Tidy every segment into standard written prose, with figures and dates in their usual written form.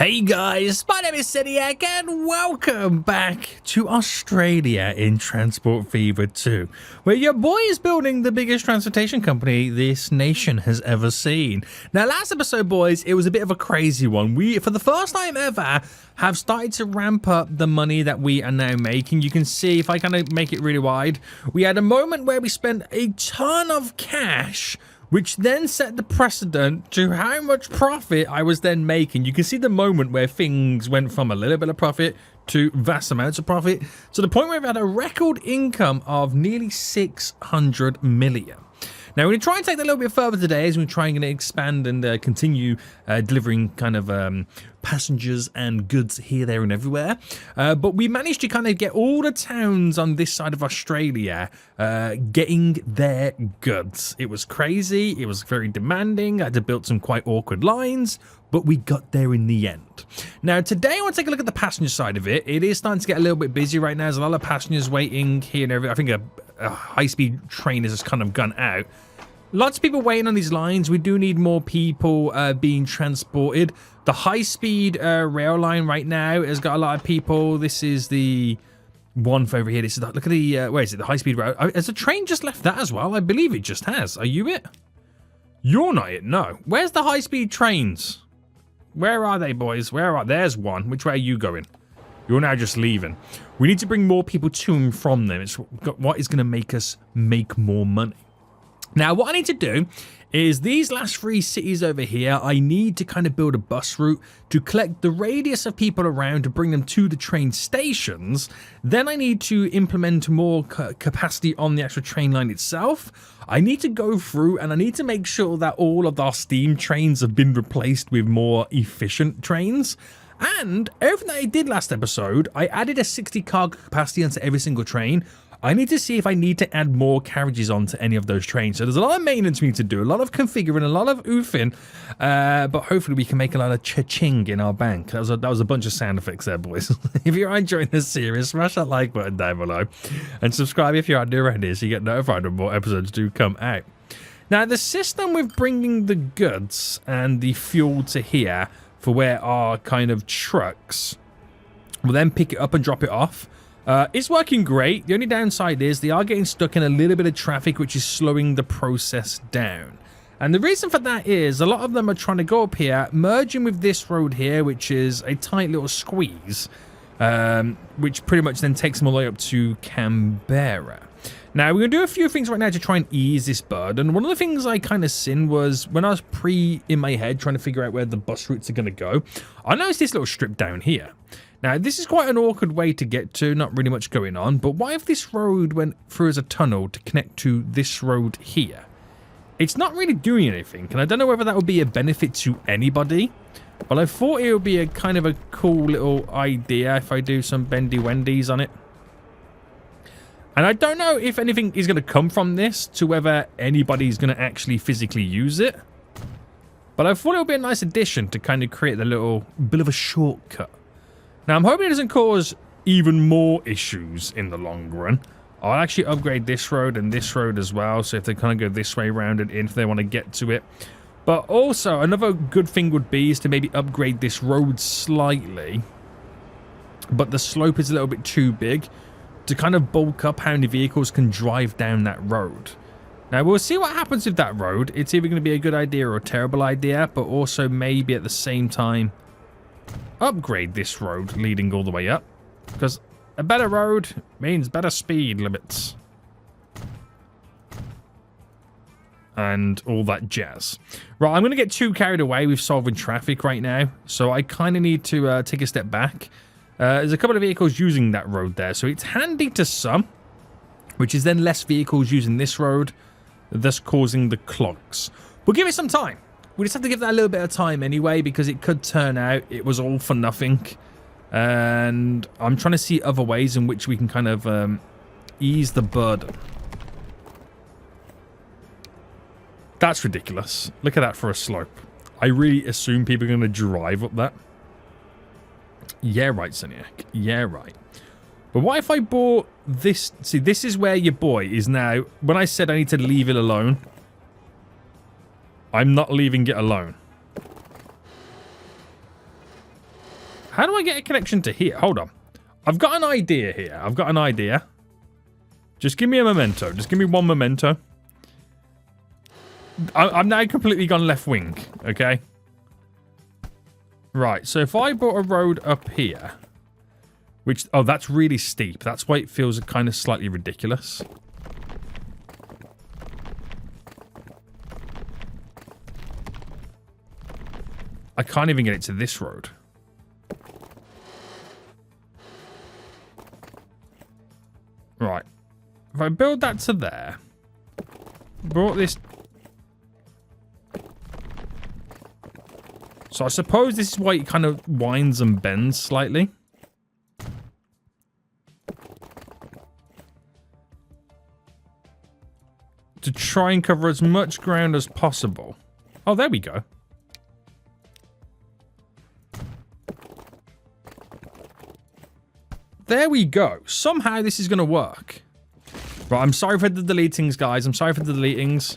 Hey guys, my name is Sydney-Newcastle and welcome back to Australia in Transport Fever 2, where your boy is building the biggest transportation company this nation has ever seen. Now, last episode, boys, it was a bit of a crazy one. We, for the first time ever, have started to ramp up the money that we are now making. You can see, if I kind of make it really wide, we had a moment where we spent a ton of cash, which then set the precedent to how much profit I was then making. You can see the moment where things went from a little bit of profit to vast amounts of profit, to the point where we've had a record income of nearly 600 million. Now, we're going to try and take that a little bit further today as we try and expand and continue delivering kind of passengers and goods here, there and everywhere. But we managed to kind of get all the towns on this side of Australia getting their goods. It was crazy. It was very demanding. I had to build some quite awkward lines, but we got there in the end. Now, today I want to take a look at the passenger side of it. It is starting to get a little bit busy right now. There's a lot of passengers waiting here and everywhere. I think a high-speed train has just kind of gone out. Lots of people waiting on these lines. We do need more people being transported. The high-speed rail line right now has got a lot of people. This is the one for over here. This is look at the where is it? The high-speed rail. Has the train just left that as well? I believe it just has. Are you it? You're not it. No. Where's the high-speed trains? Where are they, boys? Where are? There's one. Which way are you going? You're now just leaving. We need to bring more people to and from them. It's what is going to make us make more money. Now, what I need to do is these last three cities over here, I need to kind of build a bus route to collect the radius of people around to bring them to the train stations. Then I need to implement more capacity on the actual train line itself. I need to go through and I need to make sure that all of our steam trains have been replaced with more efficient trains. And everything that I did last episode, I added a 60 cargo capacity onto every single train. I need to see if I need to add more carriages onto any of those trains. So there's a lot of maintenance we need to do, a lot of configuring, a lot of oofing, but hopefully we can make a lot of cha-ching in our bank. That was a bunch of sound effects there, boys. If you're enjoying this series, smash that like button down below and subscribe if you are new around here so you get notified when more episodes do come out. Now, the system with bringing the goods and the fuel to here for where our kind of trucks will then pick it up and drop it off. It's working great. The only downside is they are getting stuck in a little bit of traffic, which is slowing the process down. And the reason for that is a lot of them are trying to go up here, merging with this road here, which is a tight little squeeze, which pretty much then takes them all the way up to Canberra. Now, we're going to do a few things right now to try and ease this burden. One of the things I kind of seen was when I was in my head trying to figure out where the bus routes are going to go, I noticed this little strip down here. Now, this is quite an awkward way to get to, not really much going on, but what if this road went through as a tunnel to connect to this road here? It's not really doing anything, and I don't know whether that would be a benefit to anybody, but I thought it would be a kind of a cool little idea if I do some bendy-wendies on it. And I don't know if anything is going to come from this to whether anybody's going to actually physically use it, but I thought it would be a nice addition to kind of create the little bit of a shortcut. Now, I'm hoping it doesn't cause even more issues in the long run. I'll actually upgrade this road and this road as well, so if they kind of go this way around and in if they want to get to it. But also, another good thing would be is to maybe upgrade this road slightly. But the slope is a little bit too big to kind of bulk up how many vehicles can drive down that road. Now, we'll see what happens with that road. It's either going to be a good idea or a terrible idea, but also maybe at the same time upgrade this road leading all the way up, because a better road means better speed limits and all that jazz. Right, I'm going to get too carried away with solving traffic right now, so I kind of need to take a step back. There's a couple of vehicles using that road there, so it's handy to some, which is then less vehicles using this road, thus causing the clogs. We'll give it some time. We just have to give that a little bit of time anyway, because it could turn out it was all for nothing. And I'm trying to see other ways in which we can kind of ease the burden. That's ridiculous. Look at that for a slope. I really assume people are going to drive up that. Yeah, right, Seniac. Yeah, right. But what if I bought this? See, this is where your boy is now. When I said I need to leave it alone, I'm not leaving it alone. How do I get a connection to here? Hold on. I've got an idea here. I've got an idea. Just give me a memento. Just give me one memento. I've now completely gone left wing. Okay. Right. So if I brought a road up here, which, oh, that's really steep. That's why it feels kind of slightly ridiculous. I can't even get it to this road. Right. If I build that to there, brought this... So I suppose this is why it kind of winds and bends slightly. To try and cover as much ground as possible. Oh, there we go. There we go. Somehow this is going to work. Right, I'm sorry for the deletings, guys. I'm sorry for the deletings.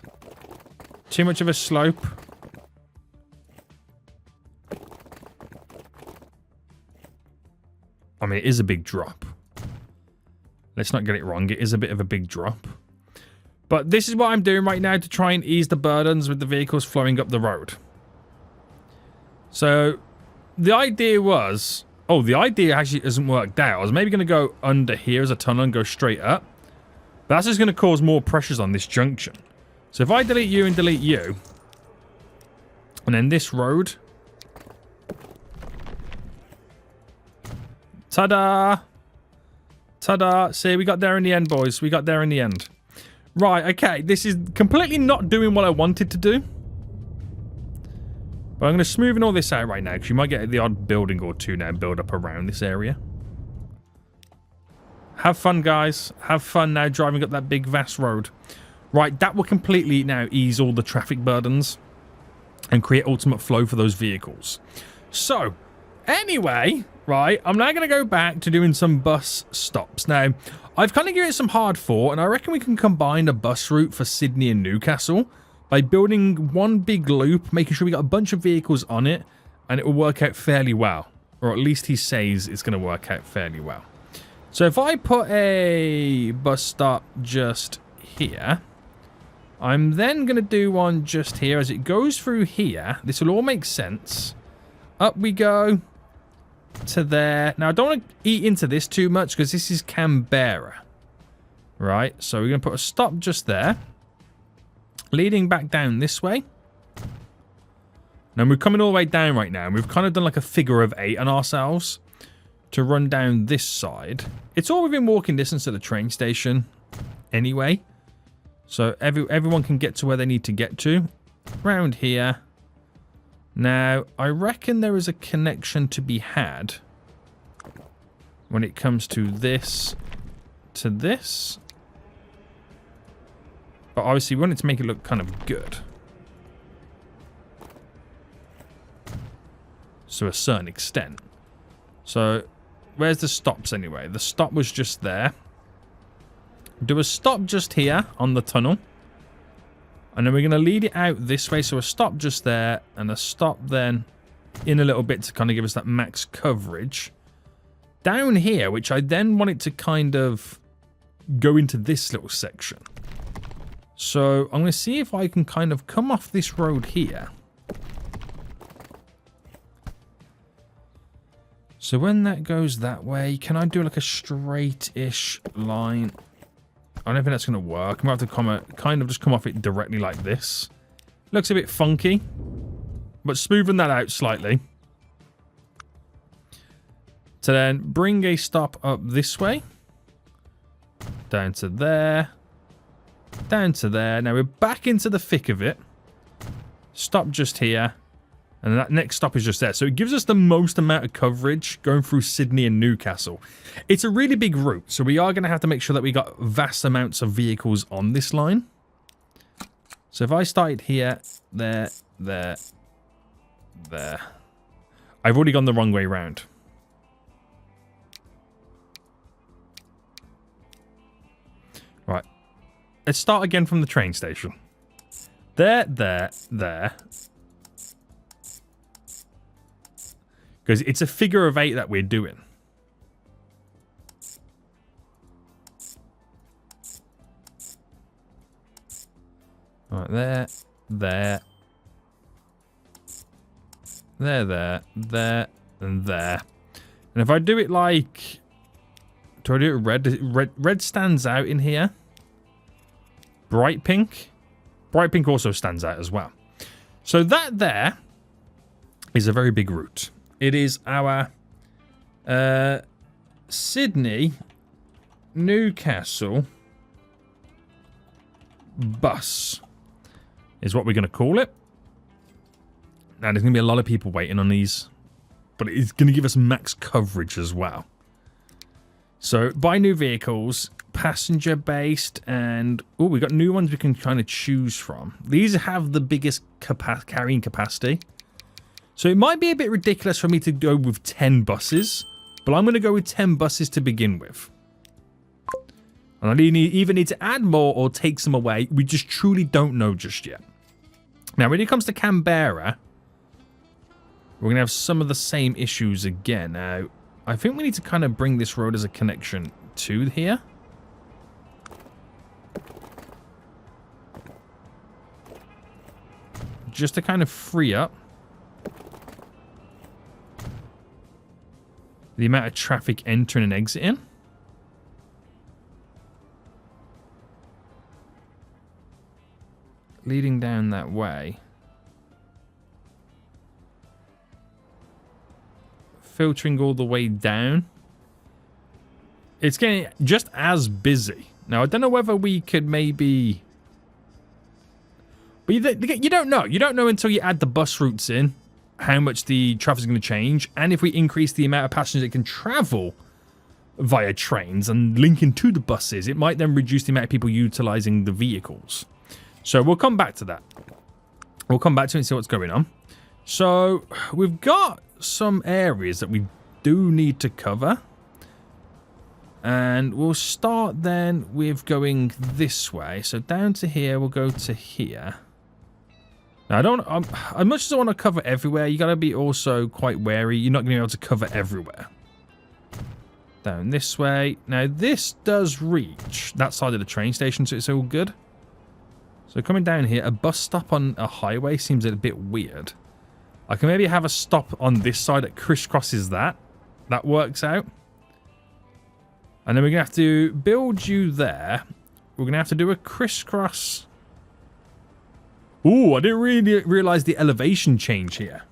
Too much of a slope. I mean, it is a big drop. Let's not get it wrong. It is a bit of a big drop. But this is what I'm doing right now to try and ease the burdens with the vehicles flowing up the road. So, the idea was... Oh, the idea actually hasn't worked out. I was maybe going to go under here as a tunnel and go straight up. But that's just going to cause more pressures on this junction. So if I delete you and delete you. And then this road. Ta-da! Ta-da! See, we got there in the end, boys. We got there in the end. Right, okay. This is completely not doing what I wanted to do. But I'm going to smoothen all this out right now, because you might get the odd building or two now build up around this area. Have fun, guys. Have fun now driving up that big, vast road. Right, that will completely now ease all the traffic burdens and create ultimate flow for those vehicles. So, anyway, right, I'm now going to go back to doing some bus stops. Now, I've kind of given it some hard thought, and I reckon we can combine a bus route for Sydney and Newcastle by building one big loop, making sure we got a bunch of vehicles on it, and it will work out fairly well. Or at least he says it's going to work out fairly well. So if I put a bus stop just here, I'm then going to do one just here. As it goes through here, this will all make sense. Up we go to there. Now, I don't want to eat into this too much because this is Canberra. Right, so we're going to put a stop just there. Leading back down this way. Now we're coming all the way down right now. And we've kind of done like a figure of 8 on ourselves to run down this side. It's all within walking distance to the train station anyway. So everyone can get to where they need to get to. Round here. Now, I reckon there is a connection to be had when it comes to this to this. But obviously, we wanted to make it look kind of good. To a certain extent. So, where's the stops anyway? The stop was just there. Do a stop just here on the tunnel. And then we're going to lead it out this way. So a stop just there. And a stop then in a little bit to kind of give us that max coverage. Down here, which I then want it to kind of go into this little section. So I'm going to see if I can kind of come off this road here. So when that goes that way, can I do like a straight-ish line? I don't think that's going to work. I'm going to have to kind of just come off it directly like this. Looks a bit funky, but smoothing that out slightly. To then bring a stop up this way. Down to there. Down to there. Now we're back into the thick of it. Stop just here. And that next stop is just there. So it gives us the most amount of coverage going through Sydney and Newcastle. It's a really big route. So we are going to have to make sure that we got vast amounts of vehicles on this line. So if I started here, there, there, there. I've already gone the wrong way round. Right. Let's start again from the train station. There, there, there. Because it's a figure of 8 that we're doing. Right, there, there, there, and there. And if I do it like... Do I do it red? Red stands out in here. Bright pink. Bright pink also stands out as well. So that there is a very big route. It is our Sydney-Newcastle bus is what we're going to call it. Now, there's going to be a lot of people waiting on these, but it's going to give us max coverage as well. So, buy new vehicles, passenger-based, and... Oh, we got new ones we can kind of choose from. These have the biggest carrying capacity. So, it might be a bit ridiculous for me to go with 10 buses, but I'm going to go with 10 buses to begin with. And I either need to add more or take some away. We just truly don't know just yet. Now, when it comes to Canberra, we're going to have some of the same issues again. Now, I think we need to kind of bring this road as a connection to here. Just to kind of free up the amount of traffic entering and exiting. Leading down that way. Filtering all the way down. It's getting just as busy. Now, I don't know whether we could maybe... But you don't know. You don't know until you add the bus routes in how much the traffic is going to change. And if we increase the amount of passengers that can travel via trains and linking to the buses, it might then reduce the amount of people utilizing the vehicles. So we'll come back to that. We'll come back to it and see what's going on. So we've got some areas that we do need to cover. And we'll start then with going this way. So down to here, we'll go to here. Now, as much as I want to cover everywhere, you got to be also quite wary. You're not going to be able to cover everywhere. Down this way. Now, this does reach that side of the train station, so it's all good. So coming down here, a bus stop on a highway seems a bit weird. I can maybe have a stop on this side that crisscrosses that. That works out. And then we're going to have to build you there. We're going to have to do a crisscross. Ooh, I didn't really realize the elevation change here.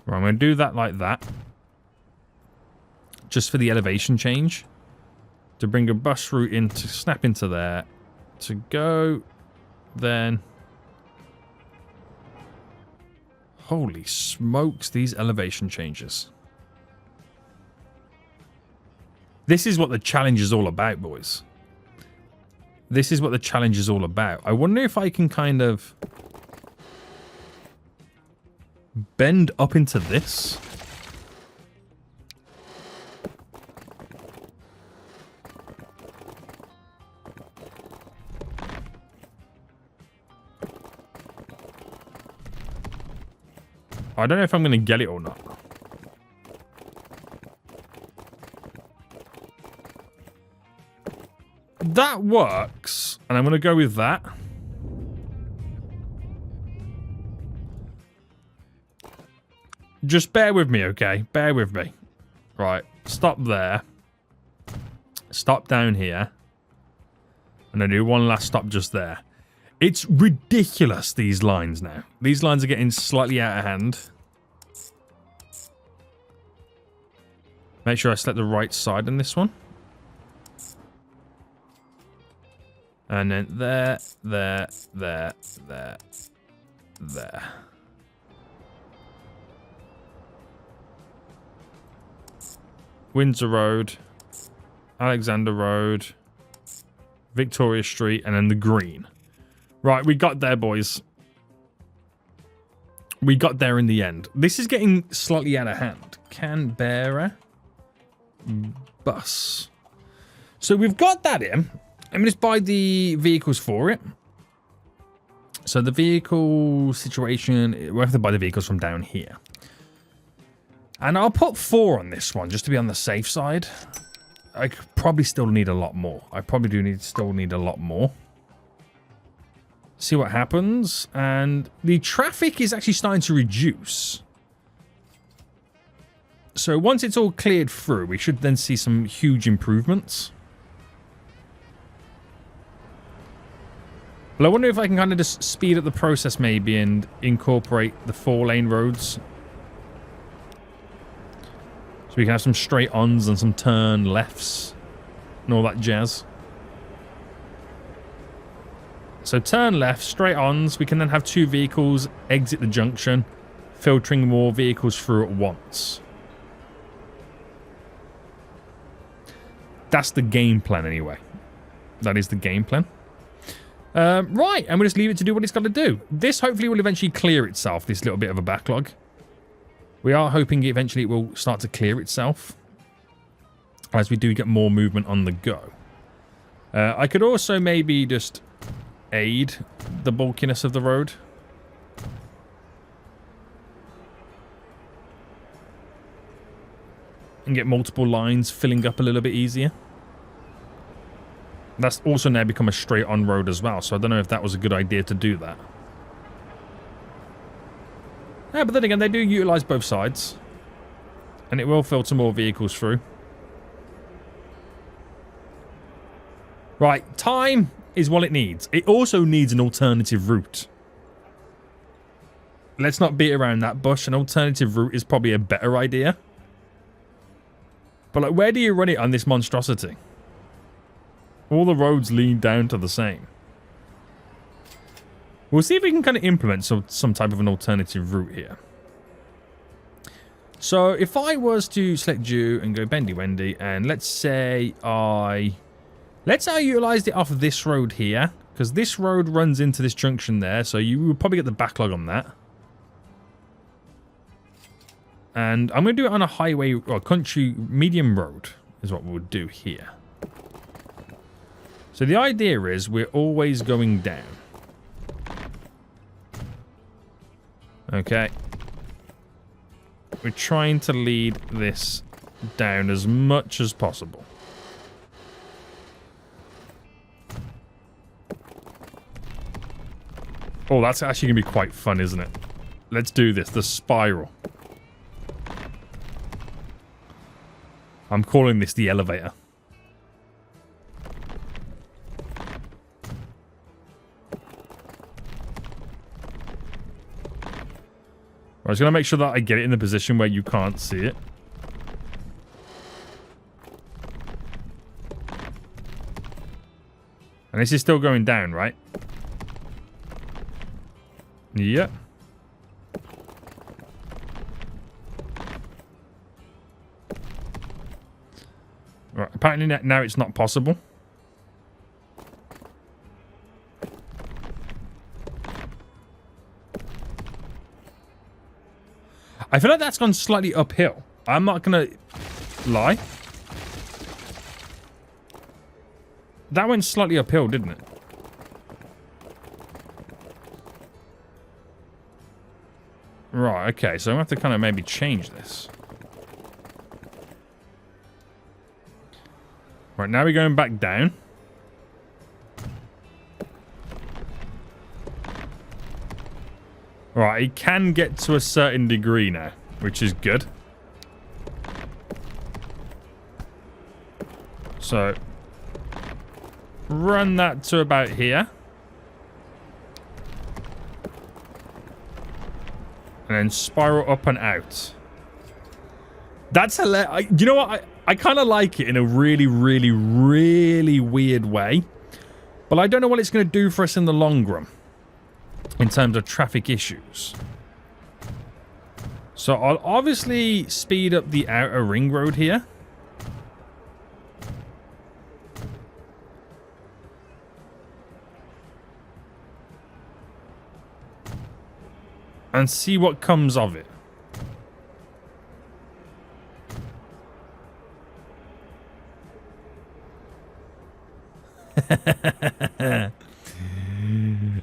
Right, I'm going to do that like that. Just for the elevation change. To bring a bus route in, to snap into there. To go, then... Holy smokes, these elevation changes. This is what the challenge is all about, boys. This is what the challenge is all about. I wonder if I can kind of bend up into this. I don't know if I'm going to get it or not. That works. And I'm going to go with that. Just bear with me, okay? Bear with me. Right. Stop there. Stop down here. And then do one last stop just there. It's ridiculous, these lines now. These lines are getting slightly out of hand. Make sure I select the right side on this one. And then there, there, there, there, there. Windsor Road, Alexander Road, Victoria Street, and then the green. Right, we got there, boys. We got there in the end. This is getting slightly out of hand. Canberra bus. So we've got that in. Let me just buy the vehicles for it. So the vehicle situation, we'll have to buy the vehicles from down here. And I'll put 4 on this one, just to be on the safe side. I could probably still need a lot more. I probably do still need a lot more. See what happens. And the traffic is actually starting to reduce. So once it's all cleared through, we should then see some huge improvements. Well, I wonder if I can kind of just speed up the process maybe and incorporate the 4-lane roads. So we can have some straight ons and some turn lefts and all that jazz. So turn left, straight ons. We can then have 2 vehicles exit the junction, filtering more vehicles through at once. That's the game plan anyway. That is the game plan. Right, and we'll just leave it to do what it's got to do. This hopefully will eventually clear itself, this little bit of a backlog. We are hoping eventually it will start to clear itself as we do get more movement on the go. I could also maybe just aid the bulkiness of the road. And get multiple lines filling up a little bit easier. That's also now become a straight-on road as well, so I don't know if that was a good idea to do that. Yeah, but then again, they do utilise both sides. And it will filter more vehicles through. Right, time is what it needs. It also needs an alternative route. Let's not beat around that bush. An alternative route is probably a better idea. But like, where do you run it on this monstrosity? All the roads lead down to the same. We'll see if we can kind of implement some type of an alternative route here. So if I was to select you and go bendy wendy, and let's say I utilized it off of this road here, because this road runs into this junction there, so you will probably get the backlog on that. And I'm going to do it on a highway or country medium road is what we'll do here. So the idea is we're always going down. Okay. We're trying to lead this down as much as possible. Oh, that's actually going to be quite fun, isn't it? Let's do this. The spiral. I'm calling this the elevator. I was going to make sure that I get it in the position where you can't see it. And this is still going down, right? Yep. Right, apparently now it's not possible. I feel like that's gone slightly uphill. I'm not gonna lie. That went slightly uphill, didn't it? Right, okay, so I'm gonna have to kind of maybe change this. Right, now we're going back down. Right, it can get to a certain degree now, which is good. So, run that to about here. And then spiral up and out. That's hilarious. You know what? I kind of like it in a really, really, really weird way. But I don't know what it's going to do for us in the long run. In terms of traffic issues. So I'll obviously speed up the outer ring road here. And see what comes of it.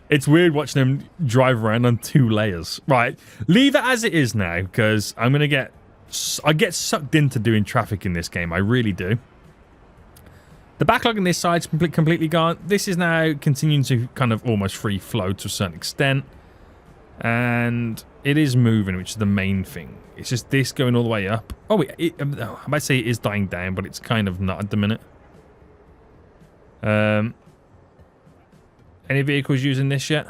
It's weird watching them drive around on 2 layers. Right, leave it as it is now, because I'm going to I get sucked into doing traffic in this game. I really do. The backlog on this side's completely gone. This is now continuing to kind of almost free flow to a certain extent. And it is moving, which is the main thing. It's just this going all the way up. Oh, wait, I might say it is dying down, but it's kind of not at the minute. Any vehicles using this yet?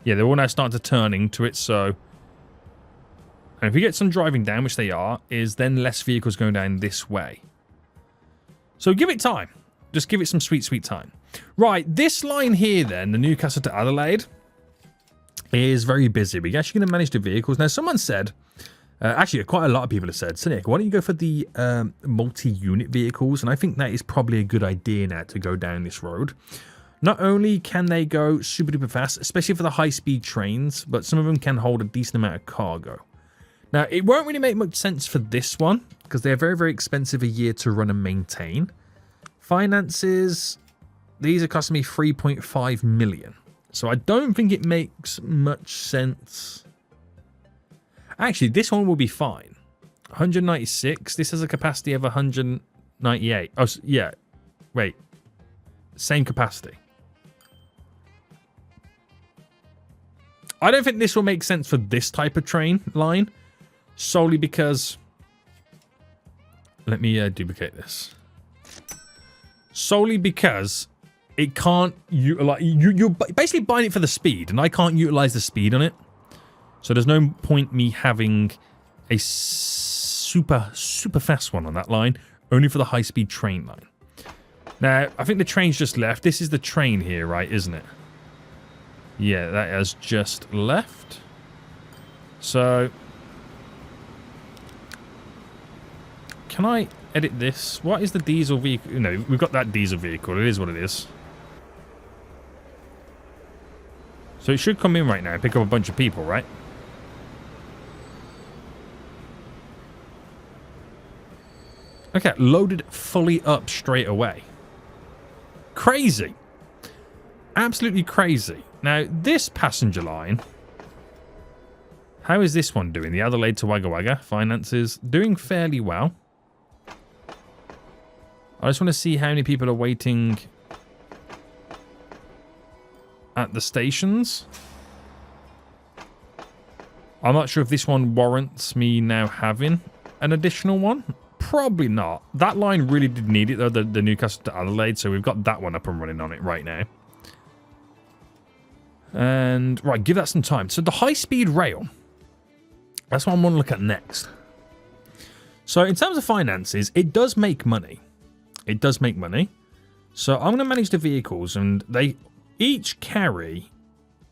Yeah, they're all now starting to turn into it, so... And if we get some driving down, which they are, is then less vehicles going down this way. So give it time. Just give it some sweet, sweet time. Right, this line here then, the Newcastle to Adelaide, is very busy. We're actually going to manage the vehicles. Now, someone said... actually, quite a lot of people have said, Cynic, why don't you go for the multi-unit vehicles? And I think that is probably a good idea now to go down this road. Not only can they go super duper fast, especially for the high-speed trains, but some of them can hold a decent amount of cargo. Now, it won't really make much sense for this one, because they're very, very expensive a year to run and maintain. Finances, these are costing me 3.5 million. So I don't think it makes much sense. Actually, this one will be fine. 196. This has a capacity of 198. Oh, yeah. Wait. Same capacity. I don't think this will make sense for this type of train line. Solely because... Let me duplicate this. Solely because it can't utilize... You're basically buying it for the speed, and I can't utilize the speed on it. So there's no point me having a super, super fast one on that line, only for the high-speed train line. Now, I think the train's just left. This is the train here, right, isn't it? Yeah, that has just left. So, can I edit this? What is the diesel vehicle? No, we've got that diesel vehicle. It is what it is. So it should come in right now and pick up a bunch of people, right? Okay, loaded fully up straight away. Crazy. Absolutely crazy. Now, this passenger line... How is this one doing? The Adelaide to Wagga Wagga. Finances doing fairly well. I just want to see how many people are waiting at the stations. I'm not sure if this one warrants me now having an additional one. Probably not. That line really did need it, though, the Newcastle to Adelaide, so we've got that one up and running on it right now. And, right, give that some time. So the high-speed rail, that's what I want to look at next. So in terms of finances, it does make money. It does make money. So I'm going to manage the vehicles, and they each carry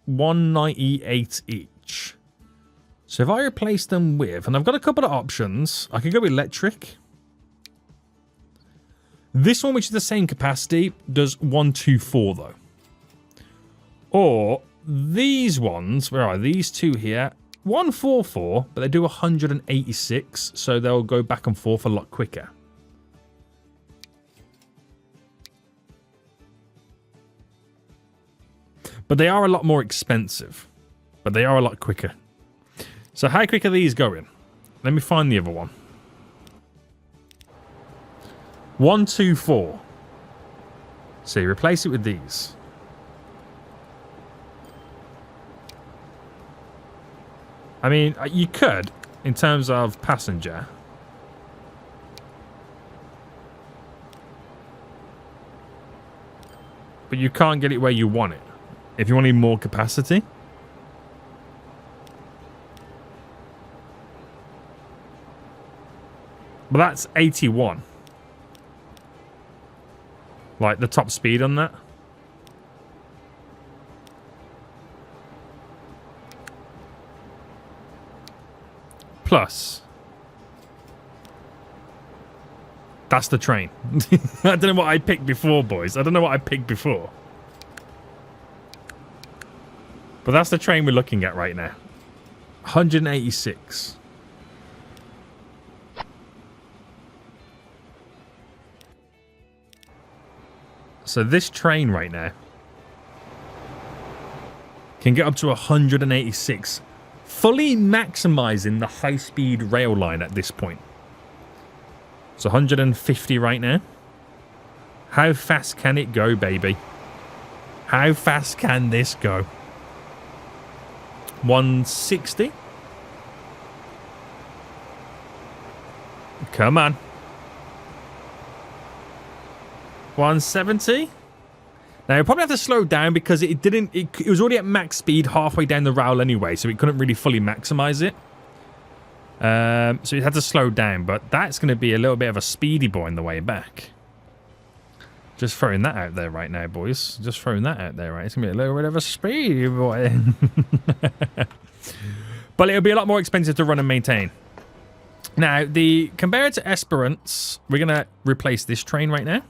198 each. So if I replace them with, and I've got a couple of options, I could go electric. This one, which is the same capacity, does 124 though. Or these ones, where are these two here? 144, but they do 186, so they'll go back and forth a lot quicker. But they are a lot more expensive. But they are a lot quicker. So how quick are these going? Let me find the other one. 124. So you replace it with these. I mean, you could, in terms of passenger. But you can't get it where you want it. If you want any more capacity. But that's 81. Like the top speed on that. Plus. That's the train. I don't know what I picked before, boys. I don't know what I picked before. But that's the train we're looking at right now. 186. So this train right now can get up to 186, fully maximizing the high-speed rail line at this point. It's 150 right now. How fast can it go, baby? How fast can this go? 160. Come on. 170. Now, you probably have to slow down because it was already at max speed halfway down the rail anyway, so it couldn't really fully maximize it. So it had to slow down, but that's going to be a little bit of a speedy boy on the way back. Just throwing that out there right now, boys. Just throwing that out there, right? It's going to be a little bit of a speedy boy. But it'll be a lot more expensive to run and maintain. Now, compared to Esperance, we're going to replace this train right now.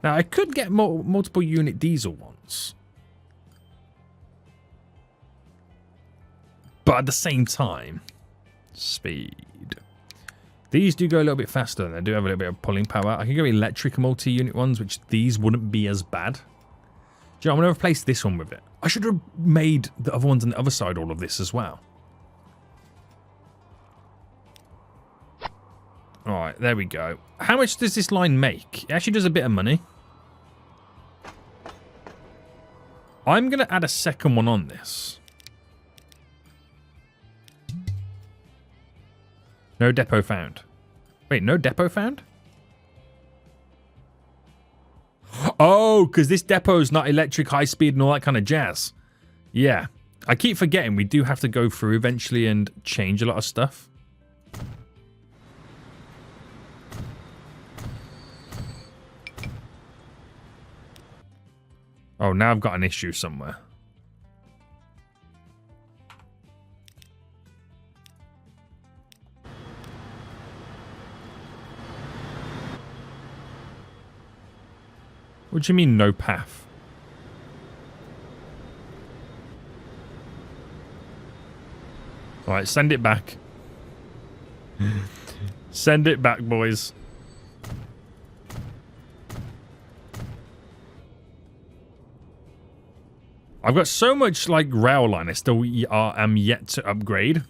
Now, I could get multiple unit diesel ones. But at the same time, speed. These do go a little bit faster, and they do have a little bit of pulling power. I can go electric multi-unit ones, which these wouldn't be as bad. Do you know, I'm going to replace this one with it. I should have made the other ones on the other side all of this as well. Alright, there we go. How much does this line make? It actually does a bit of money. I'm going to add a second one on this. No depot found. Wait, no depot found? Oh, because this depot is not electric, high speed and all that kind of jazz. Yeah. I keep forgetting we do have to go through eventually and change a lot of stuff. Oh, now I've got an issue somewhere. What do you mean, no path? Alright, send it back. Send it back, boys. I've got so much, like, rail line I still am yet to upgrade.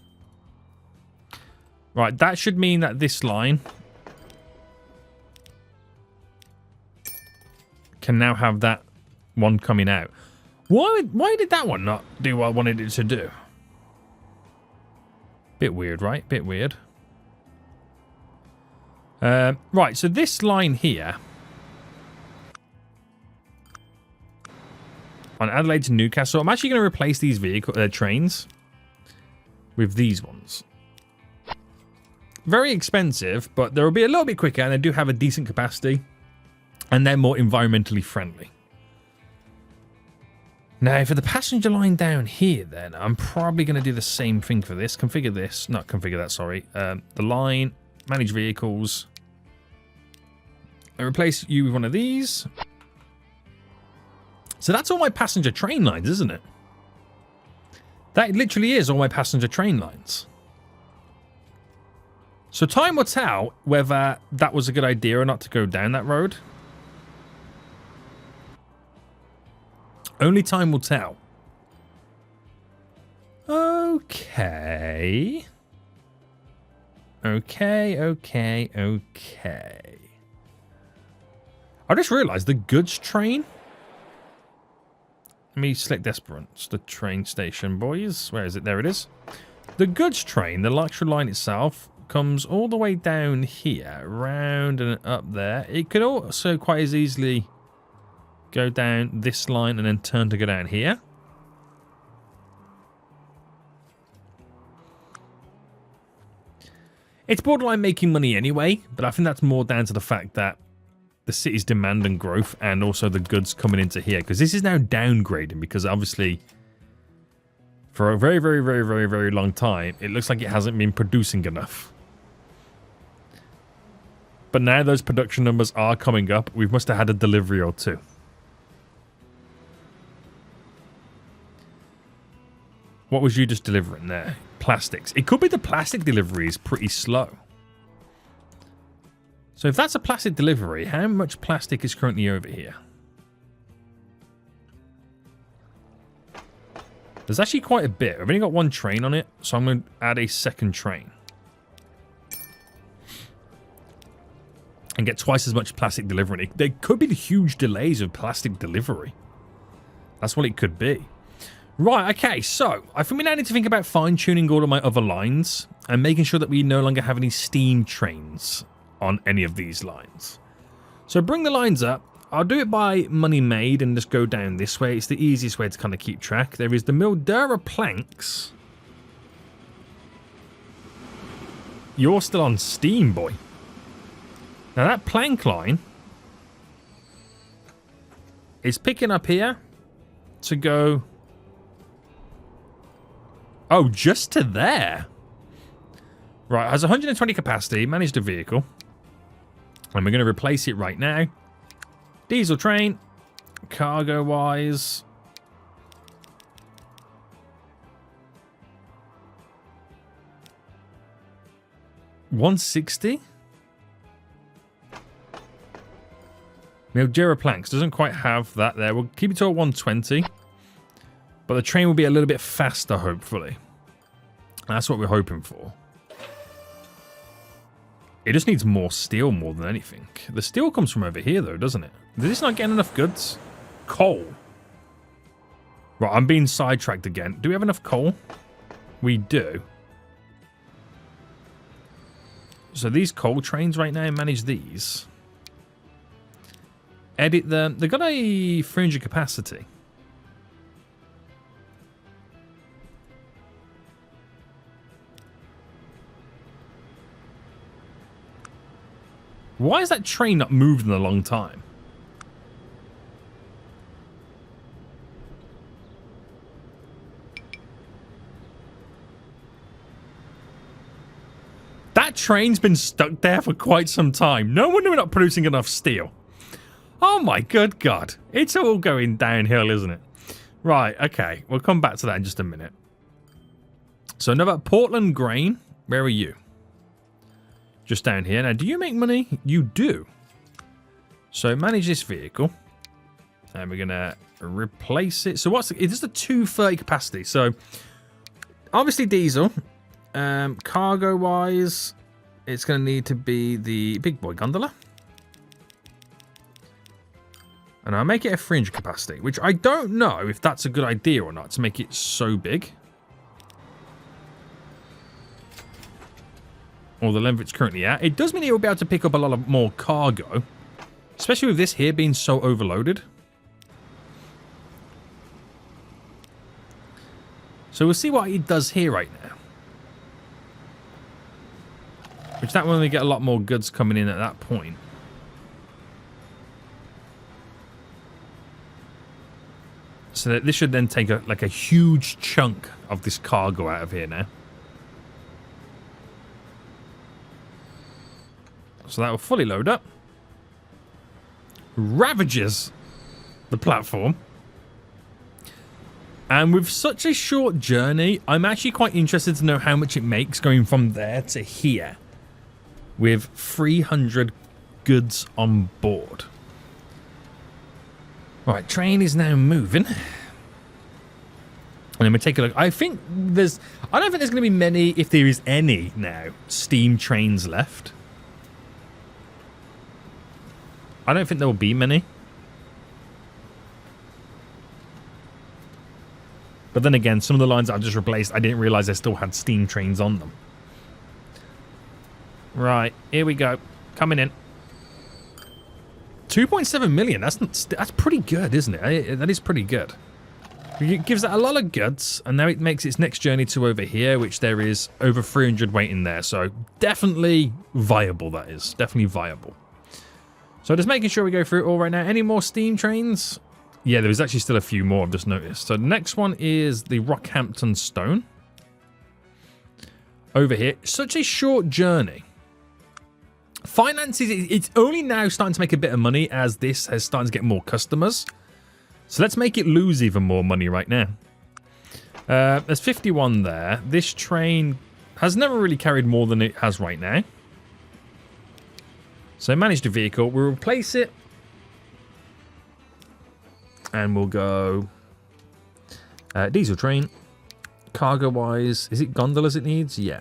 Right, that should mean that this line can now have that one coming out. Why did that one not do what I wanted it to do? Bit weird, right? Bit weird. Right, so this line here on Adelaide to Newcastle, I'm actually going to replace these trains with these ones. Very expensive, but they'll be a little bit quicker and they do have a decent capacity. And they're more environmentally friendly. Now, for the passenger line down here, then, I'm probably going to do the same thing for this. Configure this. Not configure that, sorry. The line, manage vehicles. And replace you with one of these. So that's all my passenger train lines, isn't it? That literally is all my passenger train lines. So time will tell whether that was a good idea or not to go down that road. Only time will tell. Okay. Okay. I just realized the goods train. Let me select Esperance, the train station, boys. Where is it? There it is. The goods train, the luxury line itself, comes all the way down here, round and up there. It could also quite as easily go down this line and then turn to go down here. It's borderline making money anyway, but I think that's more down to the fact that the city's demand and growth and also the goods coming into here, because this is now downgrading because obviously for a very long time it looks like it hasn't been producing enough. But now those production numbers are coming up. We must have had a delivery or two. What was you just delivering there? Plastics. It could be the plastic delivery is pretty slow. So if that's a plastic delivery, how much plastic is currently over here? There's actually quite a bit. I've only got one train on it, so I'm going to add a second train. And get twice as much plastic delivery. There could be huge delays of plastic delivery. That's what it could be. Right, okay, so I think we now need to think about fine-tuning all of my other lines and making sure that we no longer have any steam trains on any of these lines. So bring the lines up. I'll do it by money made and just go down this way. It's the easiest way to kind of keep track. There is the Mildura planks. You're still on steam, boy. Now that plank line is picking up here to go... Oh, just to there. Right, has 120 capacity, managed a vehicle. And we're going to replace it right now. Diesel train, cargo-wise. $160? Mildura planks doesn't quite have that there. We'll keep it to a 120. But the train will be a little bit faster, hopefully. That's what we're hoping for. It just needs more steel more than anything. The steel comes from over here, though, doesn't it? Did this not get enough goods? Coal. Right, I'm being sidetracked again. Do we have enough coal? We do. So these coal trains right now, manage these. Edit them. They've got a 300 capacity. Why is that train not moved in a long time? That train's been stuck there for quite some time. No wonder we're not producing enough steel. Oh my good God. It's all going downhill, isn't it? Right, okay. We'll come back to that in just a minute. So another Portland grain. Where are you? Just down here. Now, do you make money? You do. So manage this vehicle. And we're going to replace it. So what's it is a 230 capacity. So obviously diesel. Cargo-wise, it's going to need to be the big boy gondola. And I'll make it a 300 capacity, which I don't know if that's a good idea or not to make it so big. Or the length it's currently at. It does mean it will be able to pick up a lot of more cargo. Especially with this here being so overloaded. So we'll see what it does here right now. Which that one we get a lot more goods coming in at that point. So that this should then take like a huge chunk of this cargo out of here now. So that will fully load up. Ravages the platform. And with such a short journey, I'm actually quite interested to know how much it makes going from there to here. With 300 goods on board. Right, train is now moving. And then we take a look. I don't think there's going to be many, if there is any now, steam trains left. I don't think there will be many. But then again, some of the lines I've just replaced, I didn't realize they still had steam trains on them. Right, here we go. Coming in. 2.7 million. That's pretty good, isn't it? That is pretty good. It gives that a lot of goods, and now it makes its next journey to over here, which there is over 300 waiting there. So definitely viable, that is. Definitely viable. So just making sure we go through it all right now. Any more steam trains? Yeah, there was actually still a few more, I've just noticed. So the next one is the Rockhampton Stone. Over here. Such a short journey. Finances, it's only now starting to make a bit of money as this has started to get more customers. So let's make it lose even more money right now. There's 51 there. This train has never really carried more than it has right now. So manage the vehicle. We'll replace it. And we'll go diesel train. Cargo-wise, is it gondolas it needs? Yeah.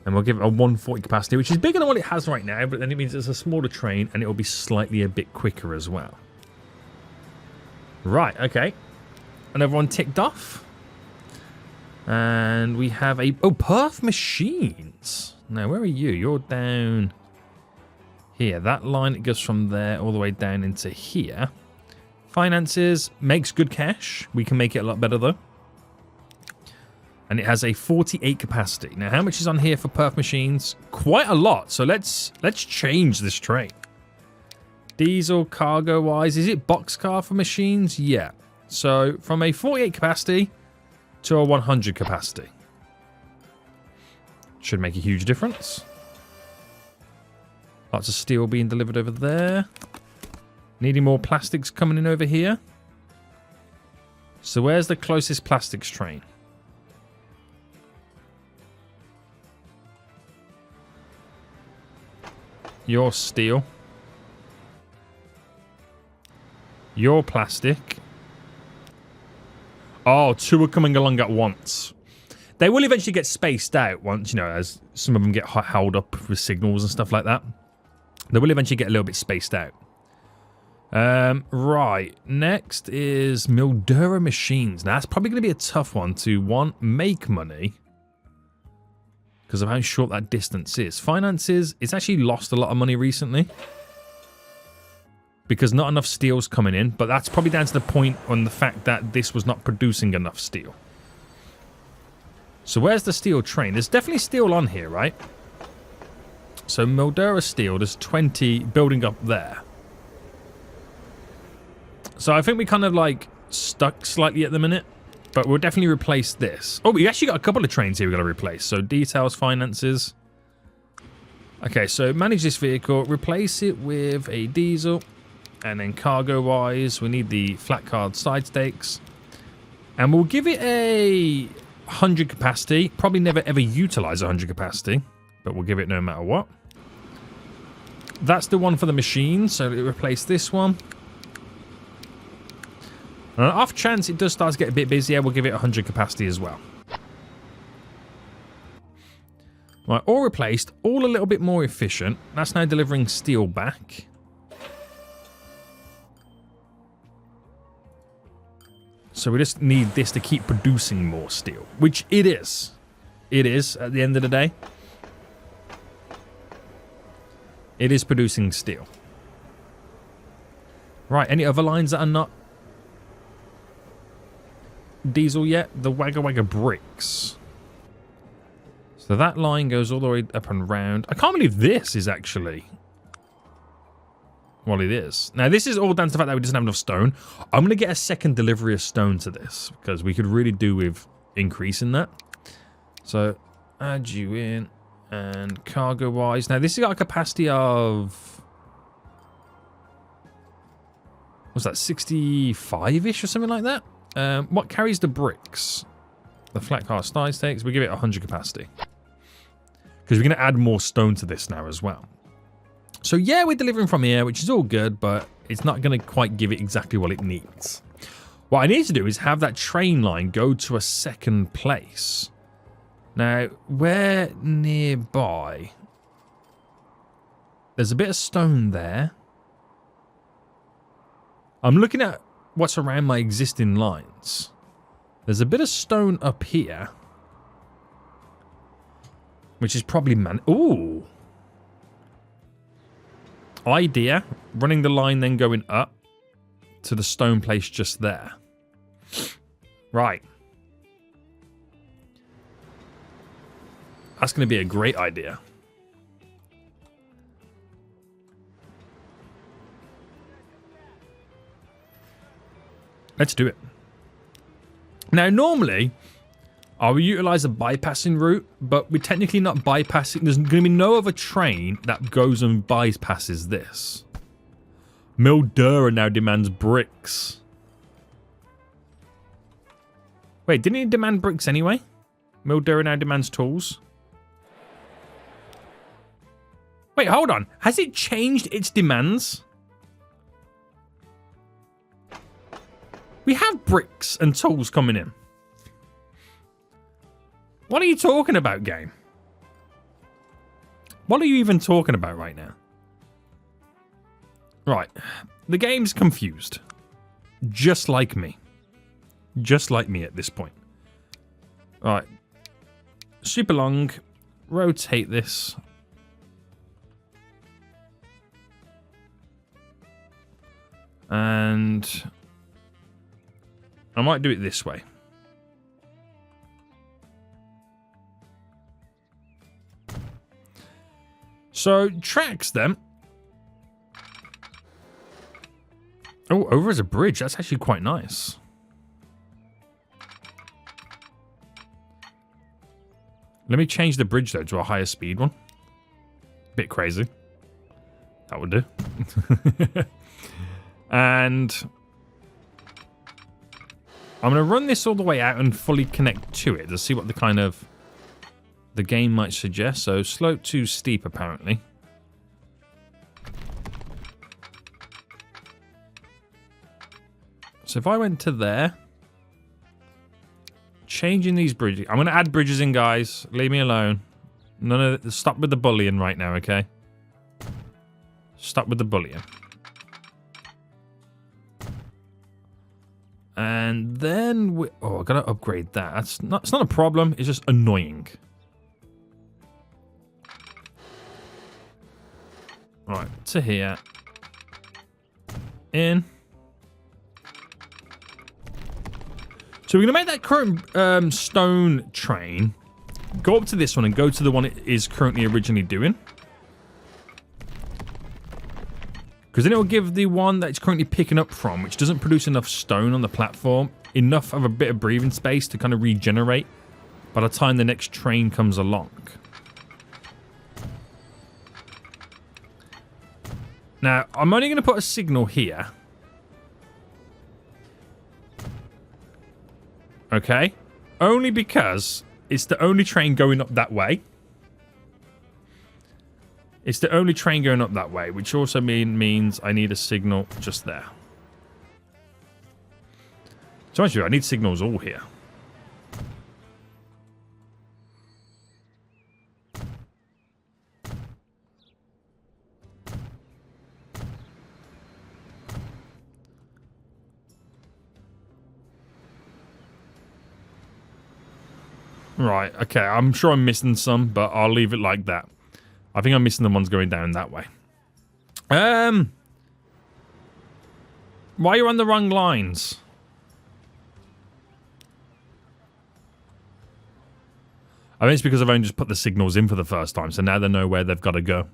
And we'll give it a 140 capacity, which is bigger than what it has right now, but then it means it's a smaller train, and it will be slightly a bit quicker as well. Right, okay. Another one ticked off. And we have a... Oh, Perth Machines. Now, where are you? You're down here. That line, it goes from there all the way down into here. Finances, makes good cash. We can make it a lot better, though. And it has a 48 capacity. Now, how much is on here for Perth Machines? Quite a lot. So let's change this train. Diesel cargo-wise, is it boxcar for machines? Yeah. So from a 48 capacity to a 100 capacity. Should make a huge difference. Lots of steel being delivered over there. Needing more plastics coming in over here. So where's the closest plastics train? Your steel. Your plastic. Oh, two are coming along at once. They will eventually get spaced out once, you know, as some of them get held up with signals and stuff like that. They will eventually get a little bit spaced out. Right. Next is Mildura Machines. Now, that's probably going to be a tough one to, one, make money. Because of how short that distance is. Finances, it's actually lost a lot of money recently. Because not enough steel's coming in. But that's probably down to the point on the fact that this was not producing enough steel. So where's the steel train? There's definitely steel on here, right? So Mildura Steel, there's 20 building up there. So I think we kind of like stuck slightly at the minute. But we'll definitely replace this. Oh, we actually got a couple of trains here we've got to replace. So details, finances. Okay, so manage this vehicle. Replace it with a diesel. And then cargo-wise, we need the flat card side stakes. And we'll give it a 100 capacity. Probably never ever utilize 100 capacity. But we'll give it no matter what. That's the one for the machine. So we'll replace this one. And on off chance it does start to get a bit busier, we'll give it 100 capacity as well. Right, all replaced, all a little bit more efficient. That's now delivering steel back. So we just need this to keep producing more steel, which it is. It is, at the end of the day. It is producing steel. Right, any other lines that are not diesel yet? The Wagga Wagga bricks. So that line goes all the way up and round. I can't believe this is actually... Well, it is. Now, this is all down to the fact that we doesn't have enough stone. I'm going to get a second delivery of stone to this, because we could really do with increasing that. So, add you in. And cargo-wise... Now, this has got a capacity of... What's that? 65-ish or something like that? What carries the bricks? The flat car side stakes. We give it 100 capacity. Because we're going to add more stone to this now as well. So yeah, we're delivering from here, which is all good, but it's not going to quite give it exactly what it needs. What I need to do is have that train line go to a second place. Now, where nearby? There's a bit of stone there. I'm looking at what's around my existing lines. There's a bit of stone up here. Which is probably ooh. Idea. Running the line then going up to the stone place just there. Right. That's going to be a great idea. Let's do it. Now, normally, I will utilize a bypassing route, but we're technically not bypassing. There's going to be no other train that goes and bypasses this. Mildura now demands bricks. Wait, didn't he demand bricks anyway? Mildura now demands tools. Wait, hold on. Has it changed its demands? We have bricks and tools coming in. What are you talking about, game? What are you even talking about right now? Right. The game's confused. Just like me. Just like me at this point. Alright. Super long. Rotate this. And I might do it this way. So, tracks then. Oh, over as a bridge. That's actually quite nice. Let me change the bridge, though, to a higher speed one. Bit crazy. That would do. And I'm going to run this all the way out and fully connect to it to see what the kind of the game might suggest. So, slope too steep, apparently. So if I went to there, changing these bridges. I'm going to add bridges in, guys. Leave me alone. None of stop with the bullying right now, okay? Stop with the bullying. And then oh, I gotta upgrade that. It's not a problem. It's just annoying. Right, to here. In. So we're going to make that current stone train, go up to this one and go to the one it is currently originally doing. Because then it will give the one that it's currently picking up from, which doesn't produce enough stone on the platform, enough of a bit of breathing space to kind of regenerate by the time the next train comes along. Now, I'm only going to put a signal here. Okay, only because it's the only train going up that way. It's the only train going up that way, which also means I need a signal just there. So actually, I need signals all here. Right, okay, I'm sure I'm missing some, but I'll leave it like that. I think I'm missing the ones going down that way. Why are you on the wrong lines? I think it's because I've only just put the signals in for the first time, so now they know where they've got to go.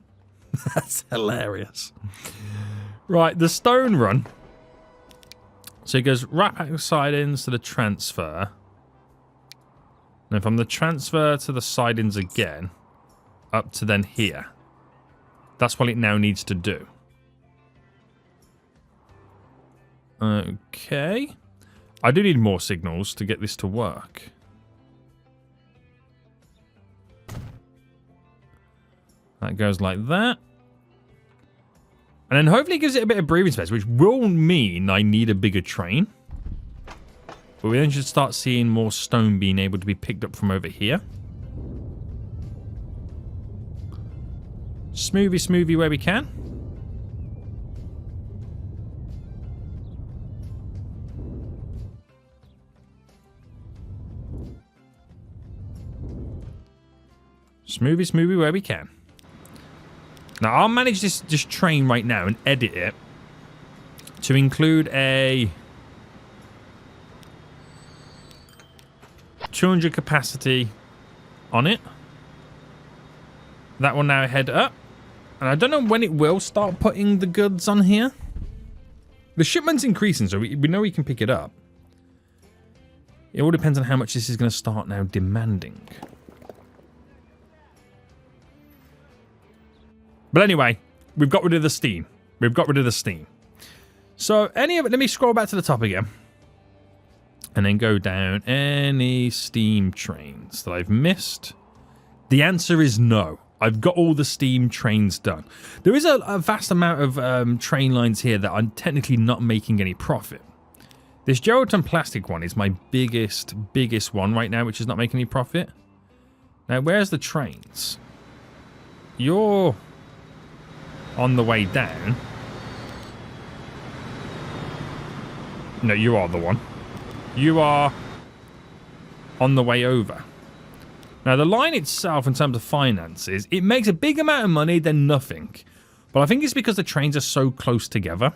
That's hilarious. Right, the stone run. So it goes right back sidings to the transfer. Now from the transfer to the sidings again, up to then here. That's what it now needs to do. Okay. I do need more signals to get this to work. That goes like that. And then hopefully it gives it a bit of breathing space, which will mean I need a bigger train. But we then should start seeing more stone being able to be picked up from over here. Smoothie where we can. Smoothie where we can. Now, I'll manage this train right now and edit it to include a 200 capacity on it. That will now head up. And I don't know when it will start putting the goods on here. The shipment's increasing, so we know we can pick it up. It all depends on how much this is going to start now demanding. But anyway, we've got rid of the steam. We've got rid of the steam. So, any of it, let me scroll back to the top again. And then go down any steam trains that I've missed. The answer is no. I've got all the steam trains done. There is a vast amount of train lines here that I'm technically not making any profit. This Geraldton plastic one is my biggest one right now, which is not making any profit. Now, where's the trains? You're on the way down. No, you are the one. You are on the way over. Now, the line itself, in terms of finances, it makes a big amount of money than nothing. But I think it's because the trains are so close together.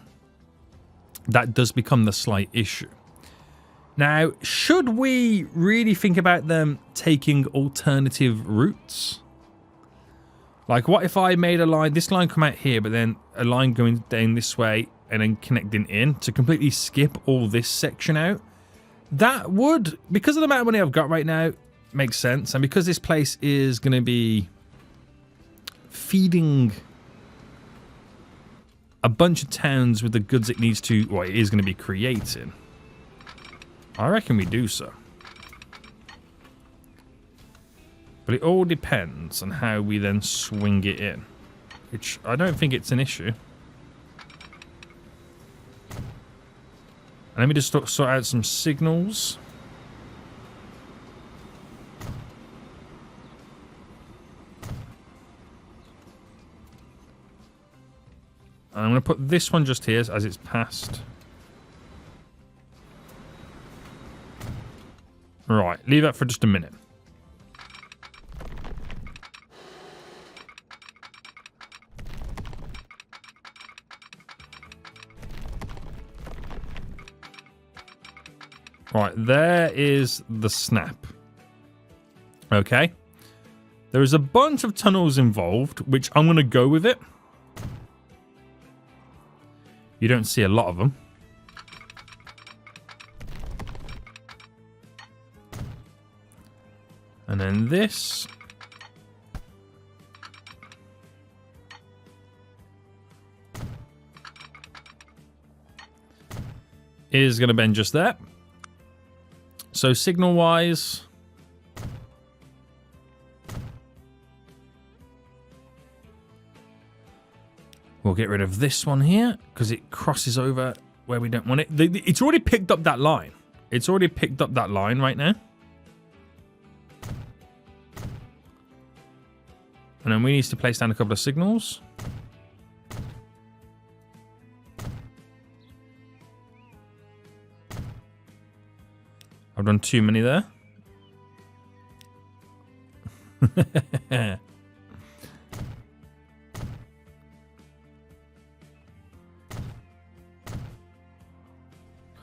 That does become the slight issue. Now, should we really think about them taking alternative routes? Like, what if I made a line, this line come out here, but then a line going down this way and then connecting in to completely skip all this section out? That would, because of the amount of money I've got right now, makes sense. And because this place is going to be feeding a bunch of towns with the goods it needs to, well, it is going to be creating, I reckon we do so. But it all depends on how we then swing it in, which I don't think it's an issue. And let me just sort out some signals. And I'm going to put this one just here as it's passed. Right, leave that for just a minute. Right, there is the snap. Okay. There is a bunch of tunnels involved, which I'm going to go with it. You don't see a lot of them. And then this. Is going to bend just there. So signal-wise, we'll get rid of this one here because it crosses over where we don't want it. It's already picked up that line. It's already picked up that line right now. And then we need to place down a couple of signals. I've done too many there.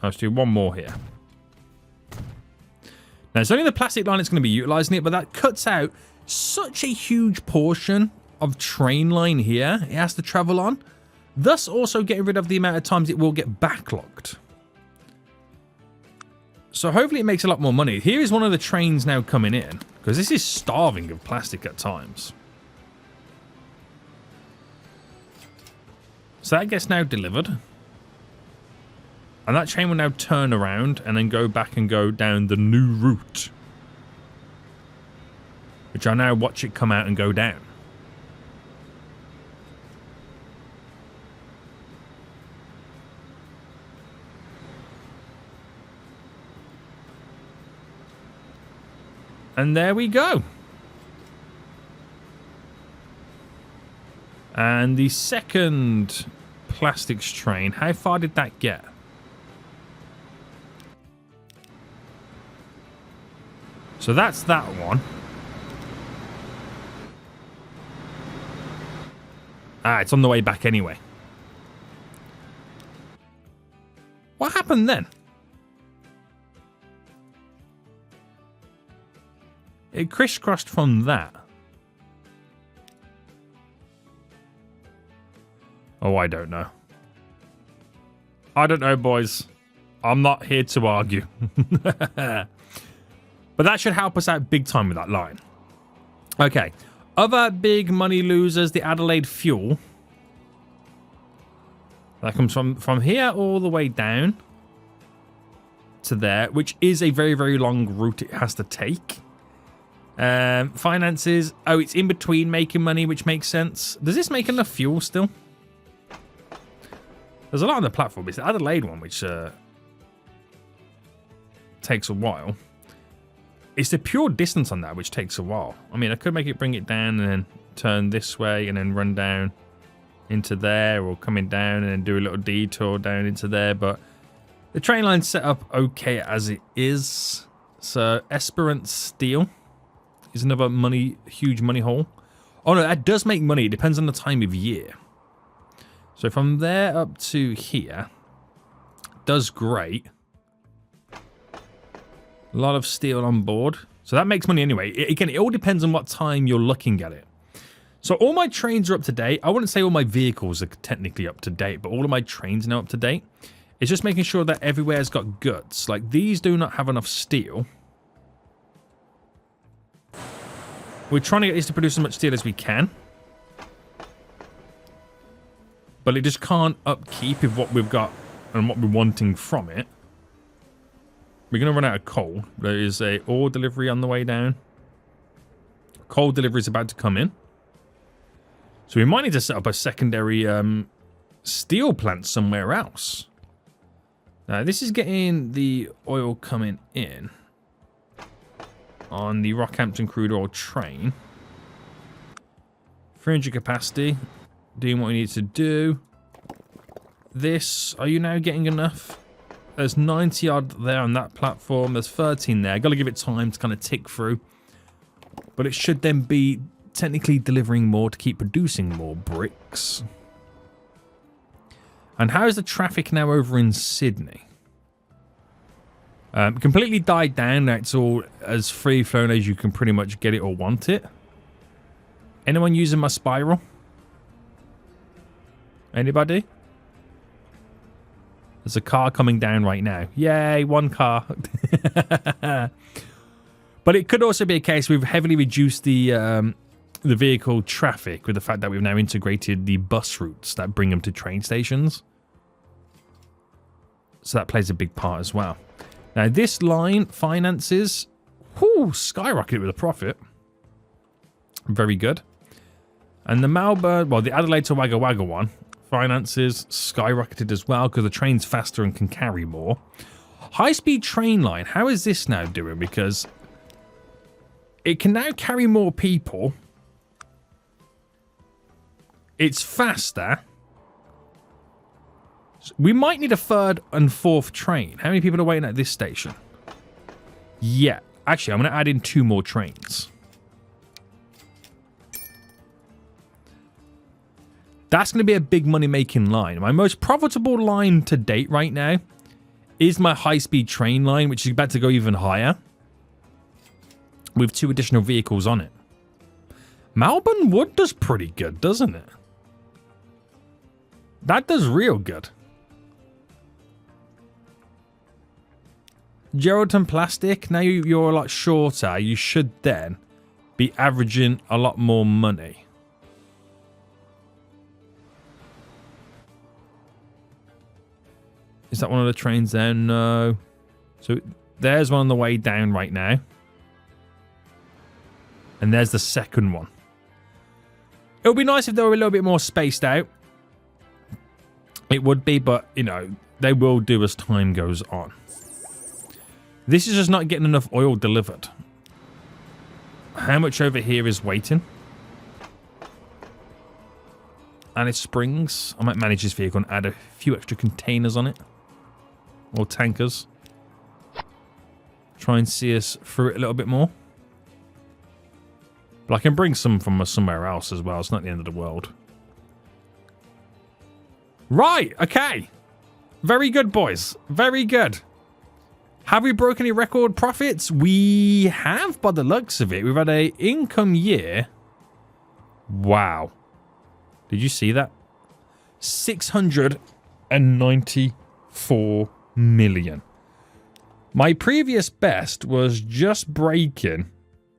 Let's do one more here. Now, it's only the plastic line that's going to be utilizing it, but that cuts out such a huge portion of train line here it has to travel on, thus also getting rid of the amount of times it will get backlogged. So hopefully it makes a lot more money. Here is one of the trains now coming in, because this is starving of plastic at times. So that gets now delivered. And that train will now turn around and then go back and go down the new route, which I now watch it come out and go down. And there we go. And the second plastics train, how far did that get? So that's that one. Ah, it's on the way back anyway. What happened then? It crisscrossed from that. Oh, I don't know. I don't know, boys. I'm not here to argue. But that should help us out big time with that line. Okay. Other big money losers, the Adelaide Fuel. That comes from here all the way down to there, which is a very, very long route it has to take. Finances. Oh, it's in between making money, which makes sense. Does this make enough fuel still? There's a lot on the platform. It's the Adelaide one, which takes a while. It's the pure distance on that, which takes a while. I mean, I could make it bring it down and then turn this way and then run down into there, or coming down and then do a little detour down into there, but the train line's set up okay as it is. So Esperance Steel is another huge money hole. Oh no, that does make money. It depends on the time of year. So from there up to here, does great. A lot of steel on board. So that makes money anyway. Again, it all depends on what time you're looking at it. So all my trains are up to date. I wouldn't say all my vehicles are technically up to date, but all of my trains are now up to date. It's just making sure that everywhere's got guts. Like, these do not have enough steel. We're trying to get these to produce as much steel as we can. But it just can't upkeep with what we've got and what we're wanting from it. We're going to run out of coal. There is a ore delivery on the way down. Coal delivery is about to come in. So we might need to set up a secondary steel plant somewhere else. Now, this is getting the oil coming in on the Rockhampton crude oil train. 300 capacity. Doing what we need to do. This, are you now getting enough? There's 90 odd there on that platform. There's 13 there. Got to give it time to kind of tick through. But it should then be technically delivering more to keep producing more bricks. And how is the traffic now over in Sydney? Completely died down. Now it's all as free flowing as you can pretty much get it or want it. Anyone using my spiral? Anybody? There's a car coming down right now. Yay, one car. But it could also be a case we've heavily reduced the vehicle traffic with the fact that we've now integrated the bus routes that bring them to train stations. So that plays a big part as well. Now this line, finances, skyrocketed with a profit. Very good. And the Melbourne, well, the Adelaide to Wagga Wagga one, finances skyrocketed as well because the train's faster and can carry more. High-speed train line, how is this now doing? Because it can now carry more people. It's faster. We might need a third and fourth train. How many people are waiting at this station? Yeah. Actually, I'm going to add in 2 more trains. That's going to be a big money-making line. My most profitable line to date right now is my high-speed train line, which is about to go even higher with 2 additional vehicles on it. Melbourne Wood does pretty good, doesn't it? That does real good. Geraldton Plastic, now you're a lot shorter. You should then be averaging a lot more money. Is that one of the trains there? No. So there's one on the way down right now. And there's the second one. It would be nice if they were a little bit more spaced out. It would be, but, you know, they will do as time goes on. This is just not getting enough oil delivered. How much over here is waiting? Alice Springs. I might manage this vehicle and add a few extra containers on it. Or tankers. Try and see us through it a little bit more. But I can bring some from somewhere else as well. It's not the end of the world. Right, okay. Very good, boys. Very good. Have we broken any record profits? We have, by the looks of it. We've had an income year. Wow. Did you see that? 694 million. My previous best was just breaking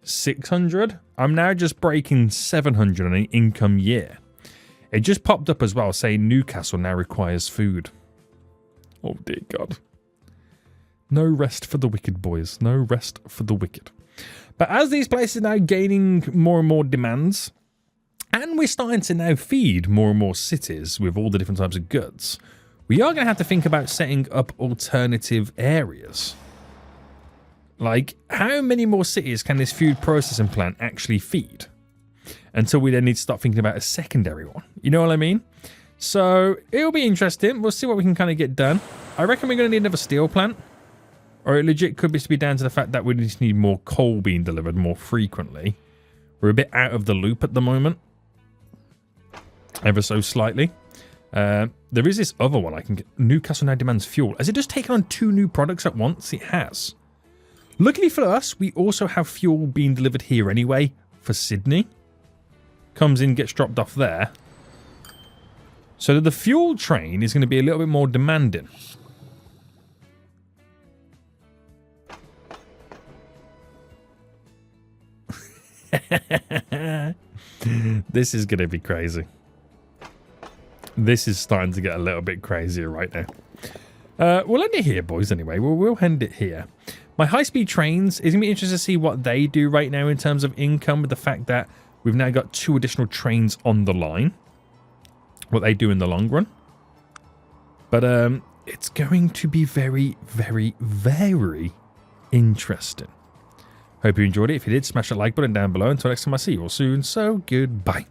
600. I'm now just breaking 700 on an income year. It just popped up as well saying Newcastle now requires food. Oh dear God. No rest for the wicked, boys. No rest for the wicked. But as these places are now gaining more and more demands, and we're starting to now feed more and more cities with all the different types of goods, we are going to have to think about setting up alternative areas. Like, how many more cities can this food processing plant actually feed? Until we then need to start thinking about a secondary one. You know what I mean? So, it'll be interesting. We'll see what we can kind of get done. I reckon we're going to need another steel plant. Or it legit could be down to the fact that we just need more coal being delivered more frequently. We're a bit out of the loop at the moment. Ever so slightly. There is this other one I can get. Newcastle now demands fuel. Has it just taken on 2 new products at once? It has. Luckily for us, we also have fuel being delivered here anyway for Sydney. Comes in, gets dropped off there. So the fuel train is going to be a little bit more demanding. This is going to be crazy. This is starting to get a little bit crazier right now. We'll end it here, boys, anyway. We'll end it here. My high-speed trains, is going to be interesting to see what they do right now in terms of income, with the fact that we've now got 2 additional trains on the line. What they do in the long run. But it's going to be very, very, very interesting. Hope you enjoyed it. If you did, smash that like button down below. Until next time, I see you all soon. So, goodbye.